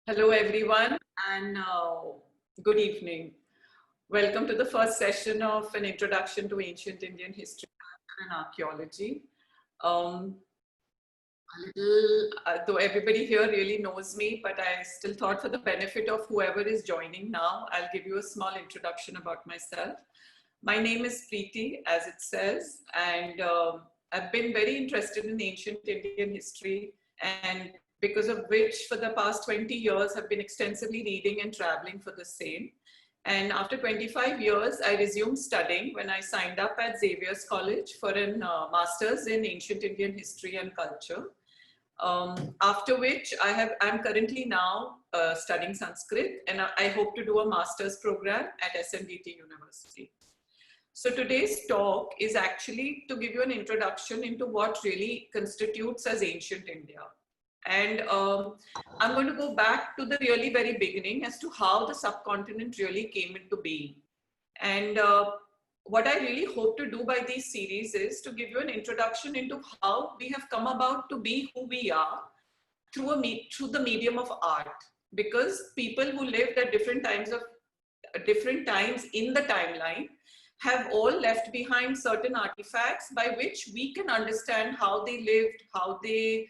Hello, everyone, and good evening. Welcome to the first session of an introduction to ancient Indian history and archaeology. Though everybody here really knows me, but I still thought for the benefit of whoever is joining now, I'll give you a small introduction about myself. My name is Preeti, as it says, and I've been very interested in ancient Indian history, and because of which for the past 20 years have been extensively reading and traveling for the same. And after 25 years, I resumed studying when I signed up at Xavier's College for a master's in ancient Indian history and culture. After which I'm currently now studying Sanskrit, and I hope to do a master's program at SNDT University. So today's talk is actually to give you an introduction into what really constitutes as ancient India. And I'm going to go back to the really very beginning as to how the subcontinent really came into being. And what I really hope to do by these series is to give you an introduction into how we have come about to be who we are through the medium of art. Because people who lived at different times in the timeline have all left behind certain artifacts by which we can understand how they lived, how they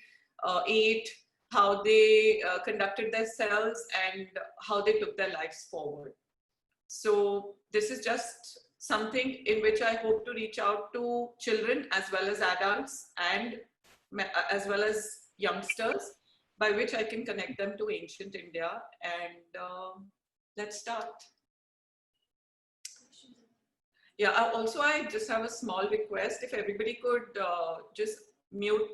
ate, how they conducted themselves, and how they took their lives forward. So this is just something in which I hope to reach out to children as well as adults and as well as youngsters, by which I can connect them to ancient India. And let's start. Yeah, I just have a small request. If everybody could just mute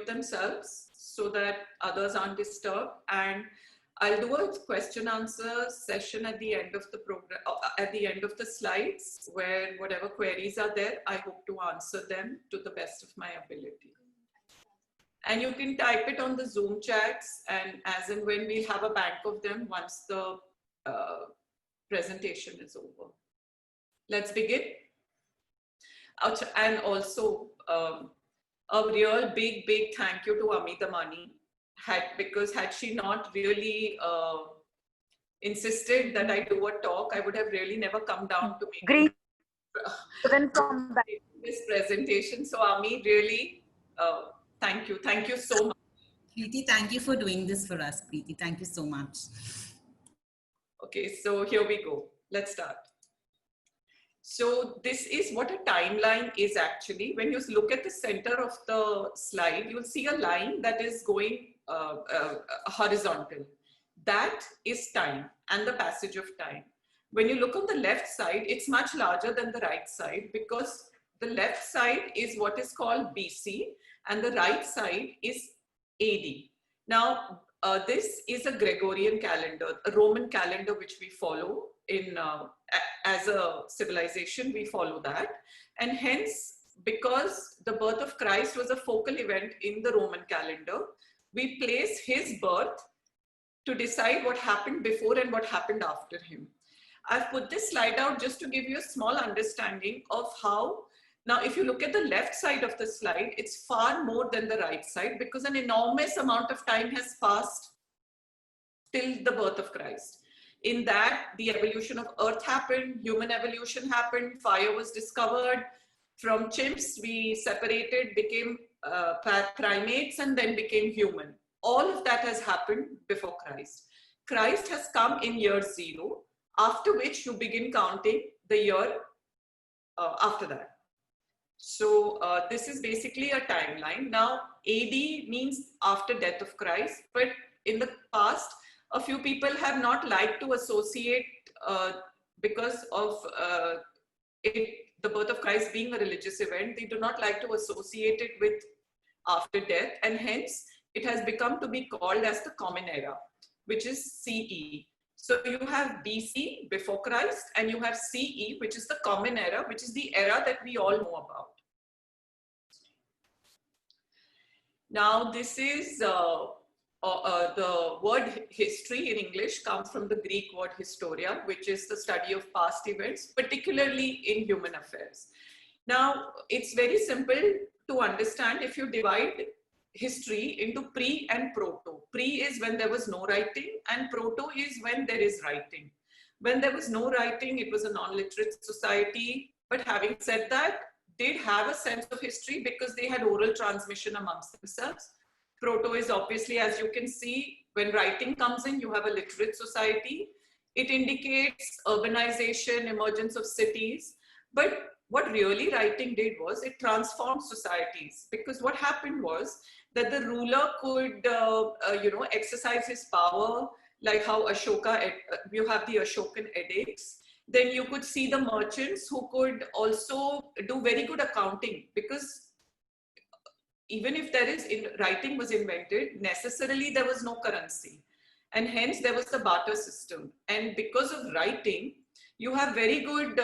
themselves so that others aren't disturbed, and I'll do a question answer session at the end of the program, at the end of the slides, where whatever queries are there, I hope to answer them to the best of my ability. And you can type it on the Zoom chats, and as and when we'll have a bank of them once the presentation is over. Let's begin. And also, a real big thank you to Amita Mani, because had she not really insisted that I do a talk, I would have really never come down to make this presentation. So Ami, really, thank you so much. Preeti, thank you for doing this for us, Preeti. Thank you so much. Okay, so here we go. Let's start. So this is what a timeline is actually. When you look at the center of the slide, you'll see a line that is going horizontal. That is time and the passage of time. When you look on the left side, it's much larger than the right side, because the left side is what is called BC and the right side is AD. Now, this is a Gregorian calendar, a Roman calendar which we follow in as a civilization. We follow that, and hence, because the birth of Christ was a focal event in the Roman calendar, we place his birth to decide what happened before and what happened after him. I've put this slide out just to give you a small understanding of how. Now, if you look at the left side of the slide, it's far more than the right side, because an enormous amount of time has passed till the birth of Christ. In that, the evolution of Earth happened, human evolution happened, fire was discovered. From chimps, we separated, became primates, and then became human. All of that has happened before Christ. Christ has come in year 0, after which you begin counting the year after that. So this is basically a timeline. Now, AD means after death of Christ, but in the past, a few people have not liked to associate, because of the birth of Christ being a religious event, they do not like to associate it with after death, and hence it has become to be called as the Common Era, which is CE. So you have BC, before Christ, and you have CE, which is the Common Era, which is the era that we all know about. Now, this is the word history in English comes from the Greek word historia, which is the study of past events, particularly in human affairs. Now, it's very simple to understand if you divide history into pre and proto. Pre is when there was no writing, and proto is when there is writing. When there was no writing, it was a non-literate society. But having said that, did have a sense of history because they had oral transmission amongst themselves. Proto is obviously, as you can see, when writing comes in, you have a literate society. It indicates urbanization, emergence of cities. But what really writing did was it transformed societies, because what happened was that the ruler could, exercise his power, like how Ashoka, you have the Ashokan edicts. Then you could see the merchants who could also do very good accounting, because even if writing was invented, necessarily there was no currency. And hence there was the barter system. And because of writing, you have very good,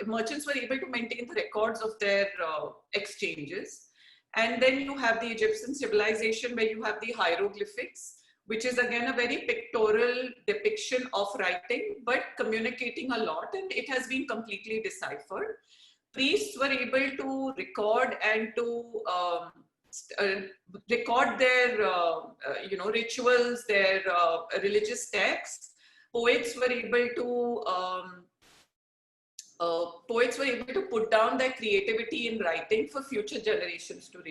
merchants were able to maintain the records of their exchanges. And then you have the Egyptian civilization, where you have the hieroglyphics, which is again a very pictorial depiction of writing, but communicating a lot, and it has been completely deciphered. Priests were able to record and to record their rituals, their religious texts. Poets were able to put down their creativity in writing for future generations to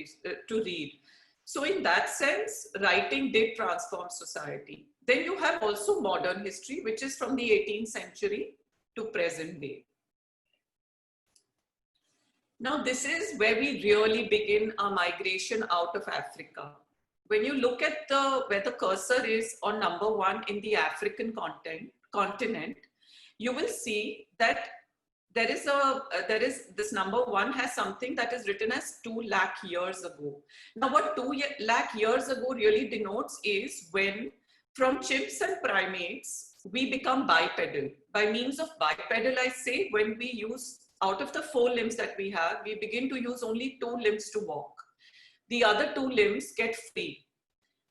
read. So in that sense, writing did transform society. Then you have also modern history, which is from the 18th century to present day. Now, this is where we really begin our migration out of Africa. When you look at where the cursor is on number 1 in the African continent, you will see that there is this number 1 has something that is written as 2 lakh years ago. Now, what 2 lakh years ago really denotes is when from chimps and primates, we become bipedal. By means of bipedal, I say, when we use, out of the 4 limbs that we have, we begin to use only 2 limbs to walk. The other 2 limbs get free.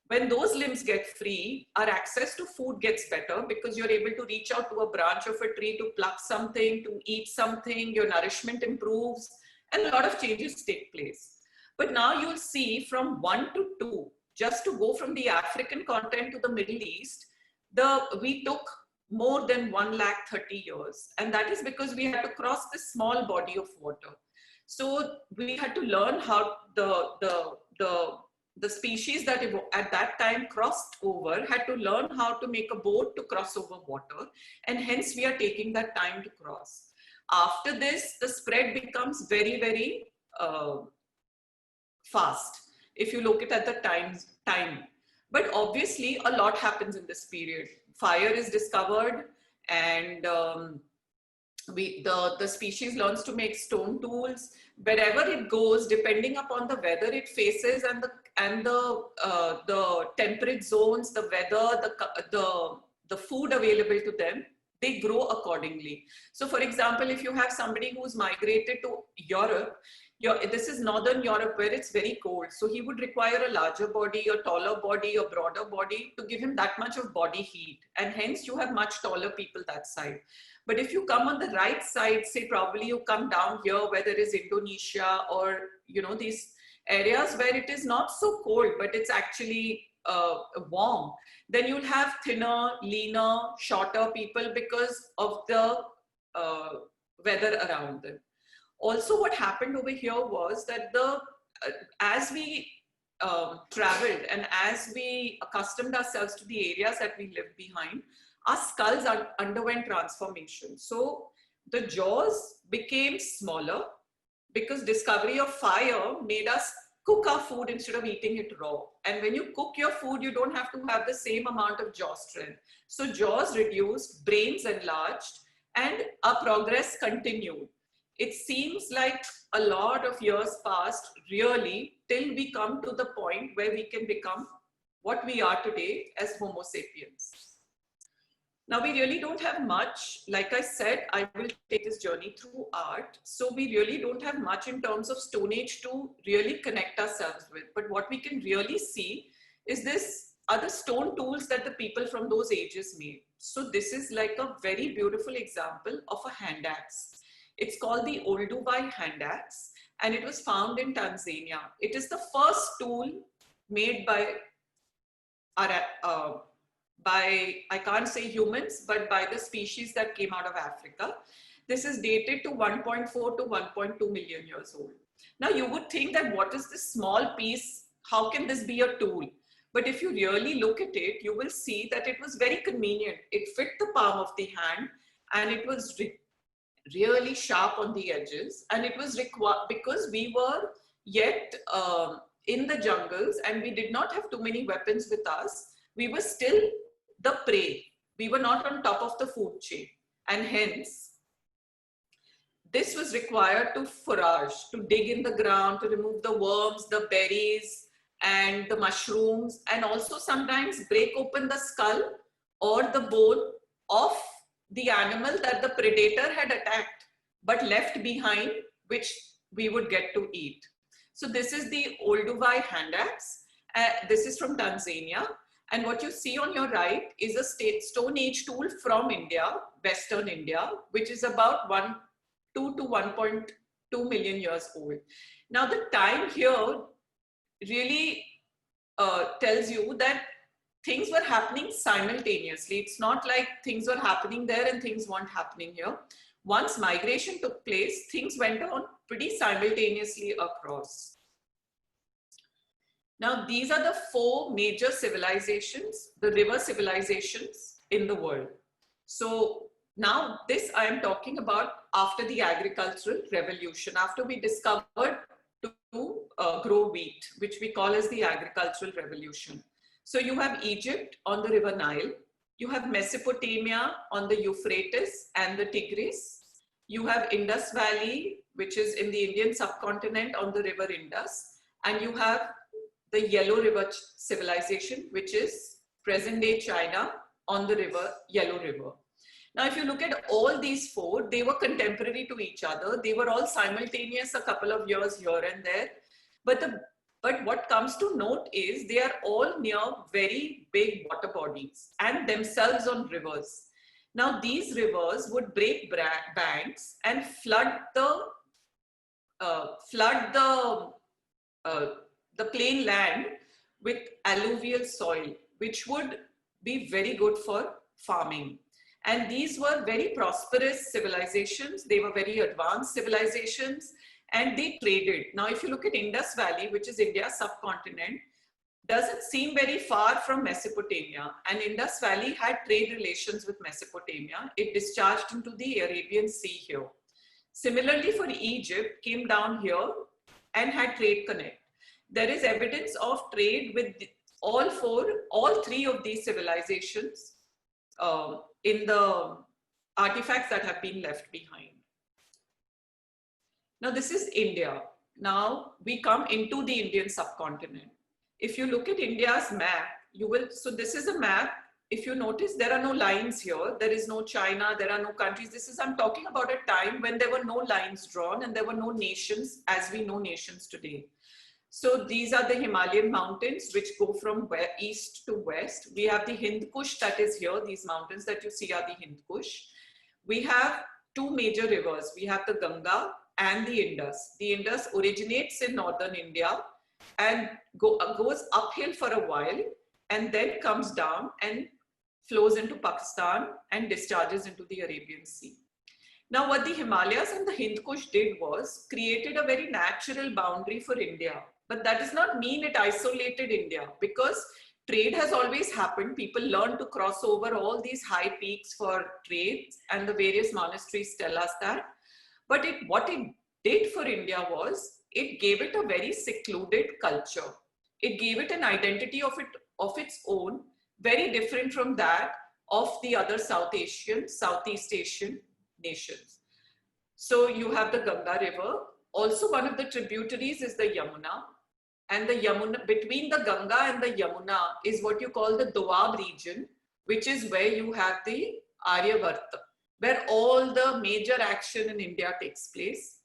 When those limbs get free, our access to food gets better, because you're able to reach out to a branch of a tree to pluck something, to eat something, your nourishment improves, and a lot of changes take place. But now you'll see from 1 to 2, just to go from the African continent to the Middle East, we took more than 1,30,000 years. And that is because we had to cross this small body of water. So we had to learn how the species that at that time crossed over had to learn how to make a boat to cross over water. And hence we are taking that time to cross. After this, the spread becomes very, very fast, if you look at the time. But obviously a lot happens in this period. Fire is discovered, and the species learns to make stone tools. Wherever it goes, depending upon the weather it faces and the temperate zones, the weather, the food available to them, they grow accordingly. So for example, if you have somebody who's migrated to Europe, this is Northern Europe where it's very cold. So he would require a larger body, a taller body, a broader body to give him that much of body heat. And hence you have much taller people that side. But if you come on the right side, say probably you come down here where there is Indonesia, or, these areas where it is not so cold, but it's actually warm, then you'll have thinner, leaner, shorter people because of the weather around them. Also, what happened over here was that as we traveled and as we accustomed ourselves to the areas that we lived behind, our skulls underwent transformation. So the jaws became smaller because discovery of fire made us cook our food instead of eating it raw. And when you cook your food, you don't have to have the same amount of jaw strength. So jaws reduced, brains enlarged, and our progress continued. It seems like a lot of years passed, really, till we come to the point where we can become what we are today as Homo sapiens. Now, we really don't have much. Like I said, I will take this journey through art. So we really don't have much in terms of Stone Age to really connect ourselves with. But what we can really see is are the stone tools that the people from those ages made. So this is like a very beautiful example of a hand axe. It's called the Olduvai hand axe, and it was found in Tanzania. It is the first tool made by are by, I can't say humans, but by the species that came out of Africa. This is dated to 1.4 to 1.2 million years old. Now you would think that what is this small piece? How can this be a tool? But if you really look at it, you will see that it was very convenient. It fit the palm of the hand, and it was really sharp on the edges. And it was required because we were yet in the jungles and we did not have too many weapons with us. We were still the prey. We were not on top of the food chain. And hence, this was required to forage, to dig in the ground, to remove the worms, the berries, and the mushrooms, and also sometimes break open the skull or the bone of the animal that the predator had attacked but left behind, which we would get to eat. So this is the Olduvai hand axe. This is from Tanzania. And what you see on your right is a Stone Age tool from India, Western India, which is about 2 to 1.2 million years old. Now the time here really tells you that things were happening simultaneously. It's not like things were happening there and things weren't happening here. Once migration took place, things went on pretty simultaneously across. Now, these are the 4 major civilizations, the river civilizations in the world. So now this I am talking about after the agricultural revolution, after we discovered to grow wheat, which we call as the agricultural revolution. So you have Egypt on the river Nile. You have Mesopotamia on the Euphrates and the Tigris. You have Indus Valley, which is in the Indian subcontinent on the river Indus. And you have the Yellow River civilization, which is present-day China on the river, Yellow River. Now, if you look at all these 4, they were contemporary to each other. They were all simultaneous a couple of years here and there. But what comes to note is they are all near very big water bodies and themselves on rivers. Now, these rivers would break banks and flood the plain land with alluvial soil, which would be very good for farming. And these were very prosperous civilizations. They were very advanced civilizations and they traded. Now, if you look at Indus Valley, which is India's subcontinent, doesn't seem very far from Mesopotamia. And Indus Valley had trade relations with Mesopotamia. It discharged into the Arabian Sea here. Similarly, for Egypt, came down here and had trade connect. There is evidence of trade with all 3 of these civilizations in the artifacts that have been left behind. Now, this is India. Now, we come into the Indian subcontinent. If you look at India's map, you will, so this is a map. If you notice, there are no lines here. There is no China, there are no countries. I'm talking about a time when there were no lines drawn and there were no nations as we know nations today. So these are the Himalayan mountains, which go from east to west. We have the Hind Kush that is here. These mountains that you see are the Hind Kush. We have 2 major rivers. We have the Ganga and the Indus. The Indus originates in northern India and goes uphill for a while and then comes down and flows into Pakistan and discharges into the Arabian Sea. Now, what the Himalayas and the Hind Kush did was created a very natural boundary for India. But that does not mean it isolated India, because trade has always happened. People learned to cross over all these high peaks for trade, and the various monasteries tell us that. But what it did for India was, it gave it a very secluded culture. It gave it an identity of its own, very different from that of the other Southeast Asian nations. So you have the Ganga River. Also, one of the tributaries is the Yamuna. And the Yamuna, between the Ganga and the Yamuna is what you call the Doab region, which is where you have the Aryavarta, where all the major action in India takes place.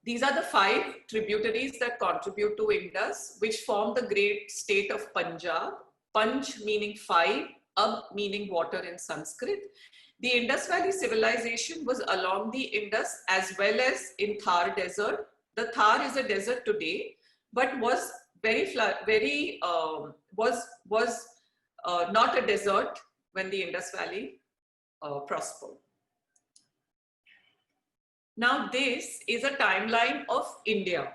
These are the 5 tributaries that contribute to Indus, which form the great state of Punjab. Panj meaning 5, Ab meaning water in Sanskrit. The Indus Valley civilization was along the Indus as well as in Thar Desert. The Thar is a desert today, but was very not a desert when the Indus Valley prospered. Now this is a timeline of India.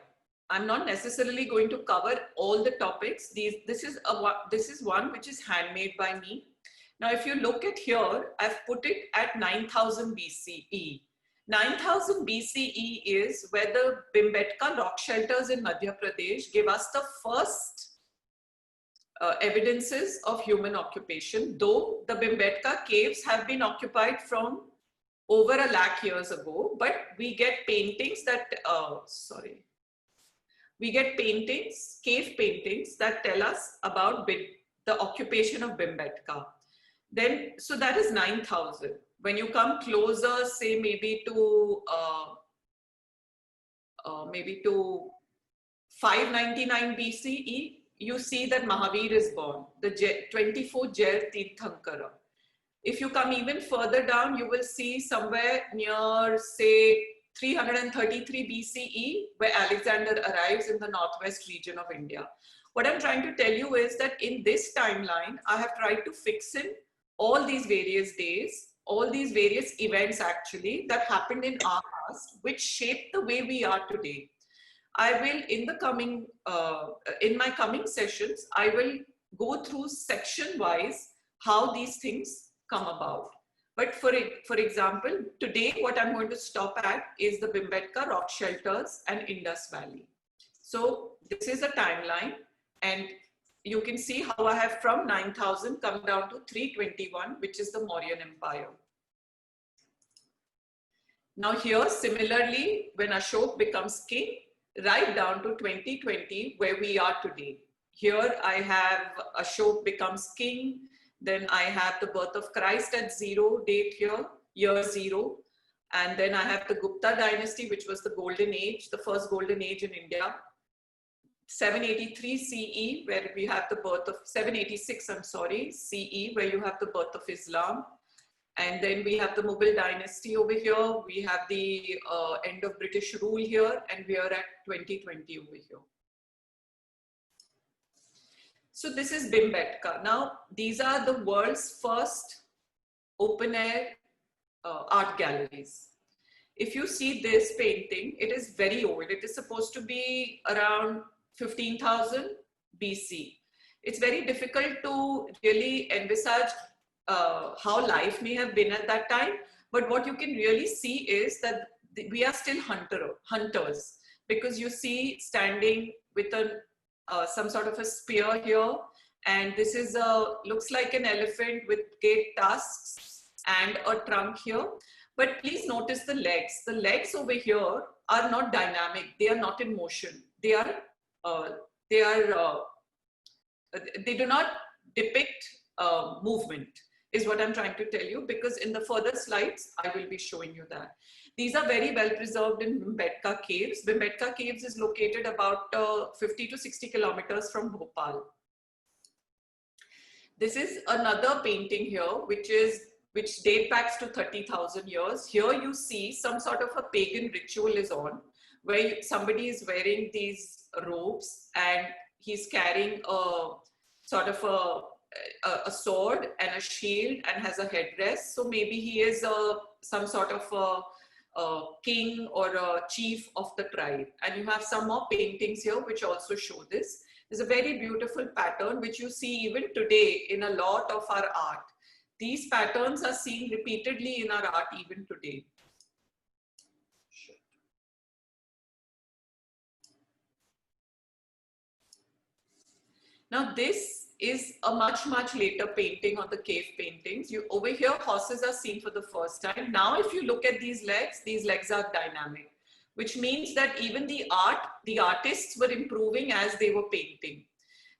I'm not necessarily going to cover all the topics. This is one which is handmade by me. Now, if you look at here, I've put it at 9000 BCE. 9000 BCE is where the Bhimbetka rock shelters in Madhya Pradesh give us the first evidences of human occupation, though the Bhimbetka caves have been occupied from over 1 lakh years ago, but we get paintings that, we get paintings, cave paintings that tell us about the occupation of Bhimbetka. Then, so that is 9000. When you come closer, say maybe to 599 BCE, you see that Mahavir is born, the 24th Jair Tirthankara. If you come even further down, you will see somewhere near, say, 333 BCE, where Alexander arrives in the northwest region of India. What I'm trying to tell you is that in this timeline, I have tried to fix in all these various days, all these various events actually that happened in our past, which shaped the way we are today. I will, in my coming sessions, I will go through section-wise how these things come about. But for example, today what I'm going to stop at is the Bhimbetka rock shelters and Indus Valley. So this is a timeline, and you can see how I have from 9000 come down to 321, which is the Mauryan Empire. Now here, similarly, when Ashok becomes king, right down to 2020, where we are today. Here I have Ashok becomes king, then I have the birth of Christ at 0 date here, year 0. And then I have the Gupta dynasty, which was the golden age, the first golden age in India. 783 CE, where we have the birth of, 786, I'm sorry, CE, where you have the birth of Islam. And then we have the Mughal dynasty over here. We have the end of British rule here, and we are at 2020 over here. So this is Bhimbetka. Now, these are the world's first open air art galleries. If you see this painting, it is very old. It is supposed to be around 15,000 BC. It's very difficult to really envisage how life may have been at that time. But what you can really see is that we are still hunters, because you see standing with some sort of a spear here. And this is looks like an elephant with great tusks and a trunk here. But please notice the legs. The legs over here are not dynamic. They are not in motion. They do not depict movement, is what I'm trying to tell you, because in the further slides, I will be showing you that. These are very well preserved in Bhimbetka caves. Bhimbetka caves is located about 50 to 60 kilometers from Bhopal. This is another painting here, which date back to 30,000 years. Here you see some sort of a pagan ritual is on, where somebody is wearing these robes and he's carrying a sort of a sword and a shield and has a headdress. So maybe he is some sort of a king or a chief of the tribe. And you have some more paintings here which also show this. There's a very beautiful pattern which you see even today in a lot of our art. These patterns are seen repeatedly in our art even today. Now this is a much later painting on the cave paintings. Over here, horses are seen for the first time. Now, if you look at these legs are dynamic, which means that even the artists were improving as they were painting.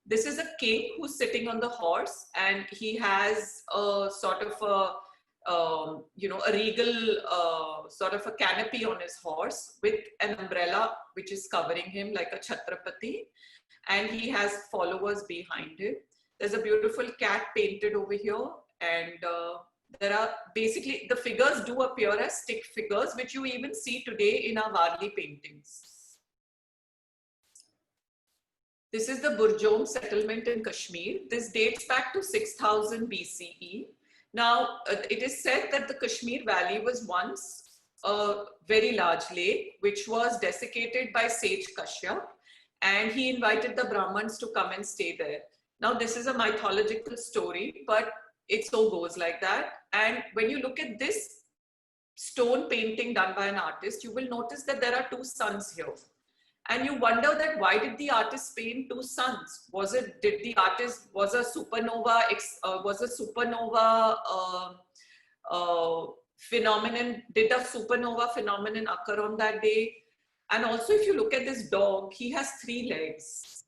This is a king who's sitting on the horse, and he has a sort of a regal sort of a canopy on his horse with an umbrella which is covering him like a Chhatrapati, and he has followers behind him. There's a beautiful cat painted over here, and there are basically, the figures do appear as stick figures, which you even see today in our Varli paintings. This is the Burzahom settlement in Kashmir. This dates back to 6000 BCE. Now, it is said that the Kashmir Valley was once a very large lake, which was desiccated by sage Kashyap, and he invited the Brahmins to come and stay there. Now, this is a mythological story, but it so goes like that. And when you look at this stone painting done by an artist, you will notice that there are two suns here. And you wonder that why did the artist paint two suns? Was a supernova phenomenon, did a supernova phenomenon occur on that day? And also, if you look at this dog, he has 3 legs.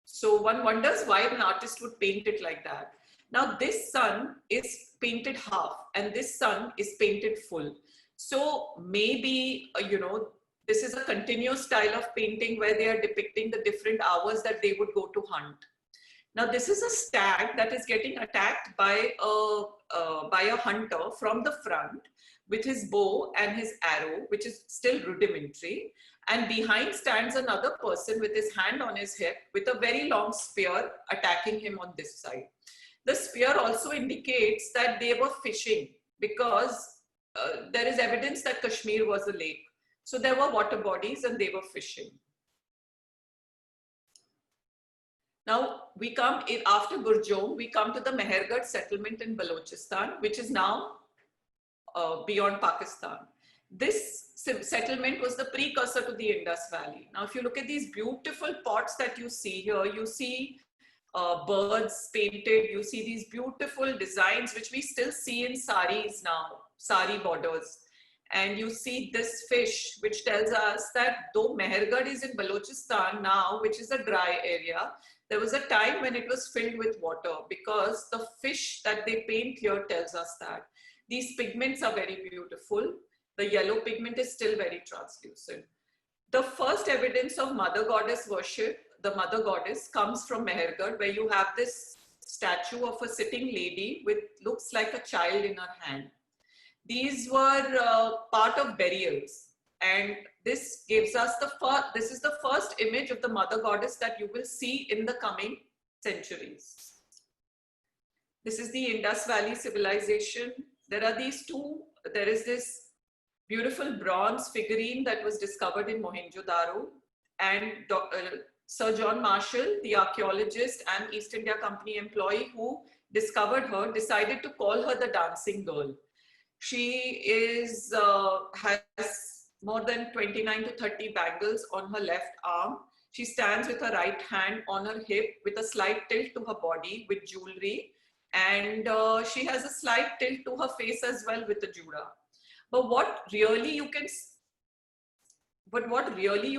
So one wonders why an artist would paint it like that. Now this sun is painted half and this sun is painted full. So maybe, this is a continuous style of painting where they are depicting the different hours that they would go to hunt. Now this is a stag that is getting attacked by a hunter from the front with his bow and his arrow, which is still rudimentary. And behind stands another person with his hand on his hip with a very long spear attacking him on this side. The spear also indicates that they were fishing because there is evidence that Kashmir was a lake. So there were water bodies and they were fishing. Now we come in after Burzahom, we come to the Mehergarh settlement in Balochistan, which is now beyond Pakistan. This settlement was the precursor to the Indus Valley. Now, if you look at these beautiful pots that you see here, you see birds painted, you see these beautiful designs, which we still see in saris now, sari borders. And you see this fish, which tells us that though Mehergarh is in Balochistan now, which is a dry area, there was a time when it was filled with water because the fish that they paint here tells us that. These pigments are very beautiful. The yellow pigment is still very translucent. The first evidence of mother goddess worship, the mother goddess, comes from Mehergarh, where you have this statue of a sitting lady with looks like a child in her hand. These were part of burials, and this gives us this is the first image of the mother goddess that you will see in the coming centuries. This is the Indus Valley Civilization. There are these two, there is this beautiful bronze figurine that was discovered in Mohenjo-daro, and Sir John Marshall, the archaeologist and East India Company employee who discovered her, decided to call her the dancing girl. She has more than 29 to 30 bangles on her left arm. She stands with her right hand on her hip with a slight tilt to her body with jewelry. And she has a slight tilt to her face as well with the juda. But what really you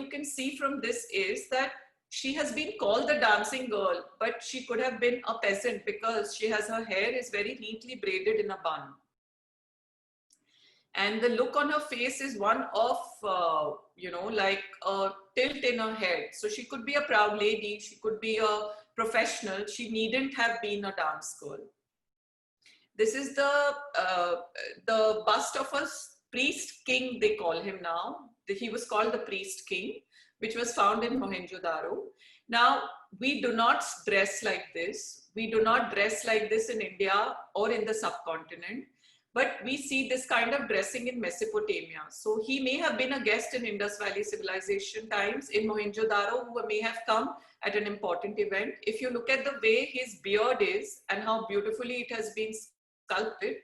can see from this is that she has been called the dancing girl, but she could have been a peasant because her hair is very neatly braided in a bun. And the look on her face is one of, like a tilt in her head. So she could be a proud lady, she could be a professional, she needn't have been a dance girl. This is the bust of a priest king, they call him now. He was called the priest king, which was found in Mohenjo-daro. Now, we do not dress like this. We do not dress like this in India or in the subcontinent. But we see this kind of dressing in Mesopotamia. So he may have been a guest in Indus Valley Civilization times in Mohenjo-daro, who may have come at an important event. If you look at the way his beard is and how beautifully it has been sculpted,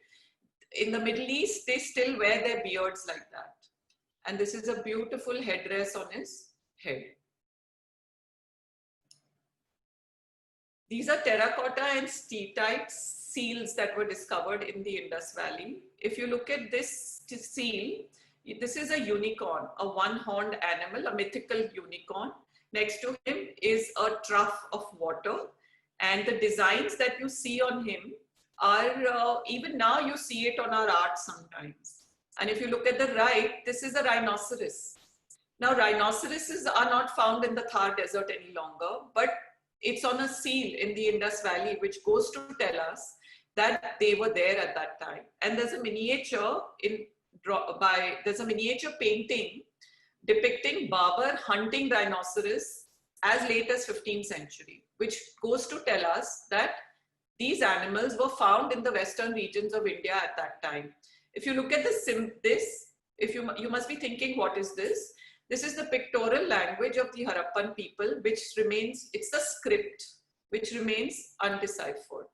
in the Middle East, they still wear their beards like that. And this is a beautiful headdress on his head. These are terracotta and steatite seals that were discovered in the Indus Valley. If you look at this seal, this is a unicorn, a one-horned animal, a mythical unicorn. Next to him is a trough of water. And the designs that you see on him are, even now you see it on our art sometimes. And if you look at the right, this is a rhinoceros. Now, rhinoceroses are not found in the Thar Desert any longer, but it's on a seal in the Indus Valley, which goes to tell us that they were there at that time. And there's a miniature there's a miniature painting depicting Babur hunting rhinoceros as late as 15th century, which goes to tell us that these animals were found in the western regions of India at that time. If you look at you must be thinking, what is this? This is the pictorial language of the Harappan people, it's the script, which remains undeciphered.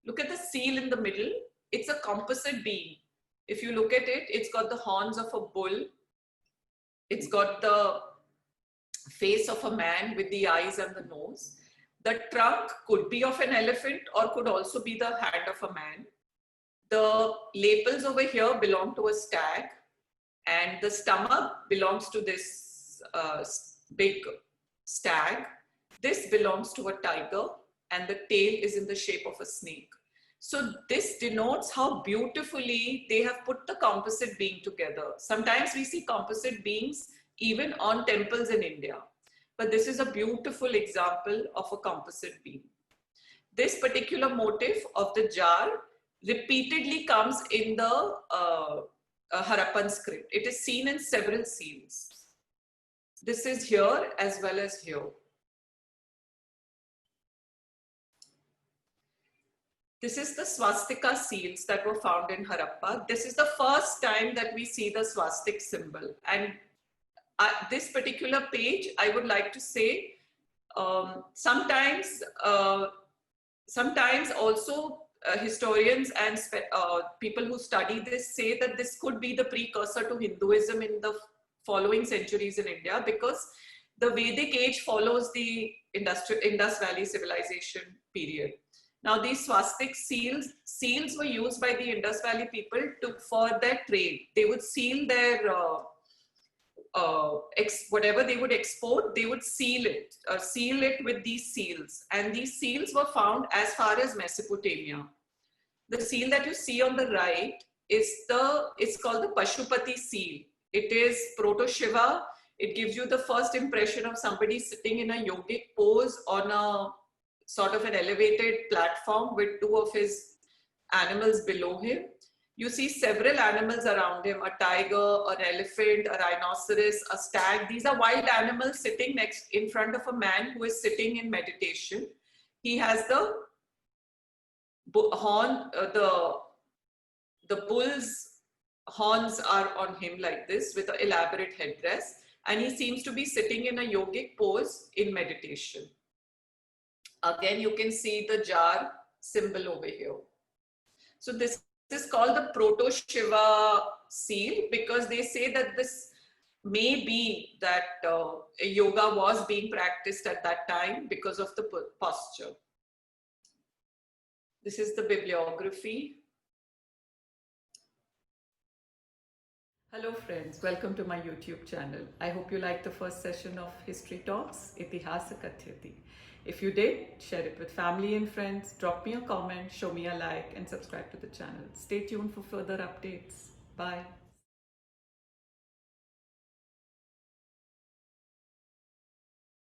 Look at the seal in the middle. It's a composite being. If you look at it, it's got the horns of a bull. It's got the face of a man with the eyes and the nose. The trunk could be of an elephant or could also be the hand of a man. The lapels over here belong to a stag, and the stomach belongs to this big stag. This belongs to a tiger, and the tail is in the shape of a snake. So this denotes how beautifully they have put the composite being together. Sometimes we see composite beings even on temples in India, but this is a beautiful example of a composite being. This particular motif of the jar repeatedly comes in the Harappan script. It is seen in several seals. This is here as well as here. This is the swastika seals that were found in Harappa. This is the first time that we see the swastik symbol. And this particular page, I would like to say, sometimes also historians and people who study this say that this could be the precursor to Hinduism in the following centuries in India, because the Vedic age follows the Indus Valley Civilization period. Now, these swastik seals were used by the Indus Valley people for their trade. They would seal their whatever they would export, they would seal it with these seals. And these seals were found as far as Mesopotamia. The seal that you see on the right it's called the Pashupati seal. It is proto-Shiva. It gives you the first impression of somebody sitting in a yogic pose on a sort of an elevated platform with two of his animals below him. You see several animals around him, a tiger, an elephant, a rhinoceros, a stag. These are wild animals sitting in front of a man who is sitting in meditation. He has the horn, the bull's horns are on him like this with an elaborate headdress, and he seems to be sitting in a yogic pose in meditation. Again, you can see the jar symbol over here. So this is called the Proto-Shiva seal, because they say that this may be that yoga was being practiced at that time because of the posture. This is the bibliography. Hello friends, welcome to my YouTube channel. I hope you liked the first session of History Talks, Itihaasa Kathayati. If you did, share it with family and friends, drop me a comment, show me a like, and subscribe to the channel. Stay tuned for further updates. Bye.